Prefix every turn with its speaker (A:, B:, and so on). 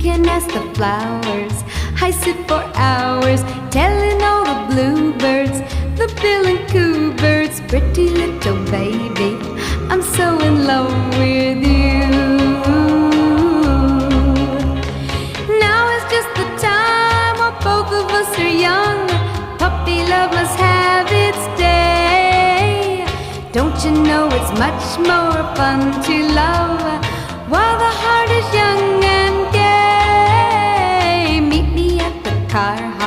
A: can ask the flowers. I sit for hours telling all the bluebirds, the bill and coo birds, pretty little baby, I'm so in love with you. Now is just the time while both of us are young. Puppy love must have its day. Don't you know it's much more fun to love while the heart is young and gay? Meet me at the car